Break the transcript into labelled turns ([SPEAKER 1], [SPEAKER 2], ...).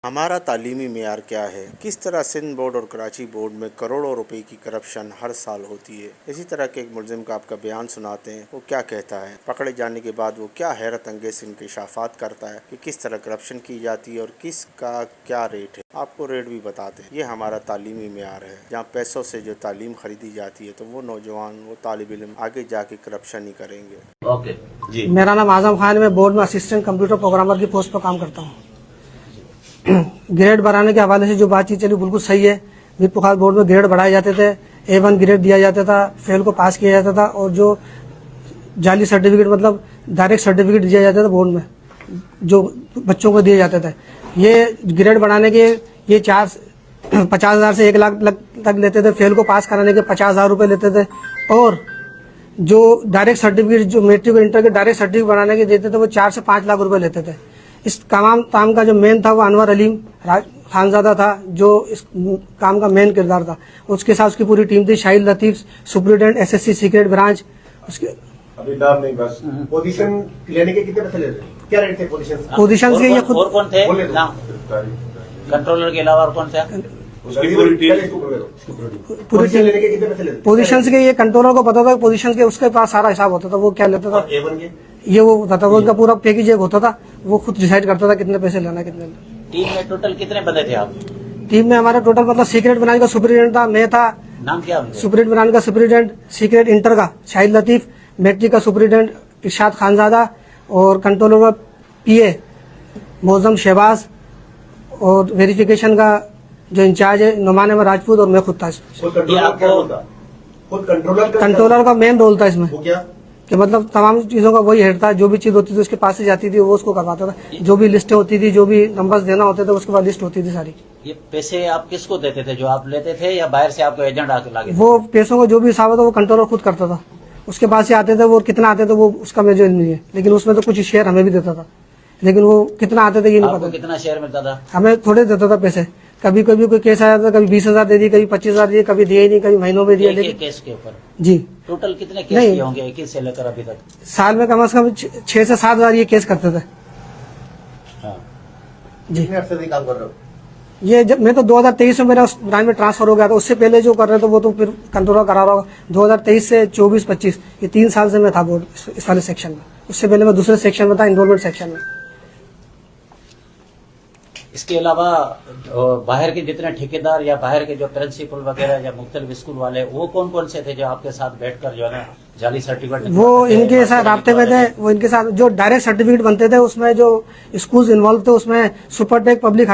[SPEAKER 1] हमारा तालीमी मेयार क्या है? किस तरह सिंध बोर्ड और कराची बोर्ड में करोड़ों रुपए की करप्शन हर साल होती है। इसी तरह के एक मुलजिम का आपका बयान सुनाते हैं, वो क्या कहता है, पकड़े जाने के बाद वो क्या हैरत अंगेज इंकशाफात करता है कि किस तरह करप्शन की जाती है और किस का क्या रेट है। आपको रेट भी बताते हैं। ये हमारा तालीमी मेयार है, जहाँ पैसों से जो तालीम खरीदी जाती है तो वो नौजवान, वो तालिब इल्म आगे जाके करप्शन ही करेंगे।
[SPEAKER 2] ओके जी।
[SPEAKER 3] मेरा नाम आजम खान है। मैं बोर्ड में असिस्टेंट कंप्यूटर प्रोग्रामर की पोस्ट पर काम करता हूँ। ग्रेड बढ़ाने के हवाले से जो बातचीत चली बिल्कुल सही है। मीर पुखार बोर्ड में ग्रेड बढ़ाए जाते थे, A1 ग्रेड दिया जाता था, फेल को पास किया जाता था और जो जाली सर्टिफिकेट मतलब डायरेक्ट सर्टिफिकेट दिया जाता था बोर्ड में जो बच्चों को दिए जाते थे। ये ग्रेड बढ़ाने के ये 50,000 से 1 लाख तक लेते थे, फेल को पास कराने के 50,000 रुपये लेते थे और जो डायरेक्ट सर्टिफिकेट जो मैट्रिक और इंटर के डायरेक्ट सर्टिफिकेट बनाने के देते थे वो 4 से 5 लाख रुपए लेते थे। इस काम का जो मेन था वो अनवर अलीम खानजादा था, जो इस काम का मेन किरदार था। उसके साथ उसकी पूरी टीम थी। Shahid Latif superintendent SSC secret branch. उसके
[SPEAKER 4] अभी नाम नहीं, बस पोजीशन लेने के कितने पैसे लेते? क्या रेट थे
[SPEAKER 3] पोजीशन के? ये खुद
[SPEAKER 2] और कौन थे कंट्रोलर के अलावा और कौन थे?
[SPEAKER 4] उसकी पूरी टीम लेने के कितने पैसे लेते?
[SPEAKER 3] पोजीशन के ये कंट्रोलर को पता था, पोजीशन के उसके पास सारा हिसाब होता था, वो क्या लेता था
[SPEAKER 4] A1 के
[SPEAKER 3] ये वो बताता था। वो उनका पूरा पैकेज एक होता था, वो खुद डिसाइड करता था कितने पैसे लेना कितने।
[SPEAKER 2] टीम में टोटल कितने बंदे थे आप?
[SPEAKER 3] टीम में हमारा टोटल मतलब सीक्रेट ब्रांच का सुप्रिटेंडेंट था, मैं था।
[SPEAKER 2] नाम क्या उनके?
[SPEAKER 3] सुप्रीट ब्रांच का सुप्रिटेंडेंट, सीक्रेट इंटर का शाहिद लतीफ, मैट्रिक का सुप्रिटेंडेंट इरशाद खानजादा और कंट्रोलर का PA मौजम शहबाज और वेरिफिकेशन का जो इंचार्ज है नुमान अहमद राजपूत और मैं खुद था इसमें।
[SPEAKER 4] खुद
[SPEAKER 3] कंट्रोलर का मेन रोल था इसमें
[SPEAKER 4] वो क्या
[SPEAKER 3] कि मतलब तमाम चीजों का वही हेड था। जो भी चीज होती थी उसके पास से जाती थी, वो उसको करवाता था। जो भी लिस्टें होती थी, जो भी नंबर्स देना होते थे, उसके बाद लिस्ट होती थी सारी।
[SPEAKER 2] ये पैसे आप किसको देते थे? जो आप लेते थे या बाहर से आपको एजेंट आके लागे?
[SPEAKER 3] वो पैसों का जो भी हिसाब होता वो कंट्रोलर खुद करता था। उसके पास से आते थे, वो कितना आते थे वो उसका मुझे नहीं है, लेकिन उसमें तो कुछ शेयर हमें भी देता था, लेकिन वो कितना आते थे ये नहीं पता।
[SPEAKER 2] कितना शेयर मिलता था?
[SPEAKER 3] हमें थोड़े देता था पैसे। कभी कभी कोई केस आया था, कभी 20,000 दे दी, कभी 25,000 दिए, कभी दिए ही नहीं, कभी महीनों में दिए। लेकिन
[SPEAKER 2] केस के ऊपर
[SPEAKER 3] जी
[SPEAKER 2] टोटल कितने केस किए होंगे 21 से लेकर अभी तक?
[SPEAKER 3] साल में कम से कम 6 से 7,000 ये केस करते थे।
[SPEAKER 2] हाँ।
[SPEAKER 4] जी अरसे से काम कर रहे हो?
[SPEAKER 3] ये जब मैं तो 2023 में मेरा उस ब्रांच में ट्रांसफर हो गया था। उससे पहले जो कर रहे थे वो तो फिर कंट्रोलर करा रहा होगा। 2023 से 24-25 ये 3 साल से मैं था बोर्ड इस वाले सेक्शन में। उससे पहले मैं दूसरे सेक्शन में था, इनरोलमेंट सेक्शन में।
[SPEAKER 2] इसके अलावा बाहर के जितने ठेकेदार या बाहर के जो प्रिंसिपल वगैरह या मुख्तलिफ स्कूल वाले, वो कौन कौन से थे जो आपके साथ बैठकर जो है ना जाली सर्टिफिकेट?
[SPEAKER 3] वो इनके साथ राब्ते में थे। वो इनके साथ जो डायरेक्ट सर्टिफिकेट बनते थे उसमें जो स्कूल इन्वॉल्व थे उसमें सुपरटेक पब्लिक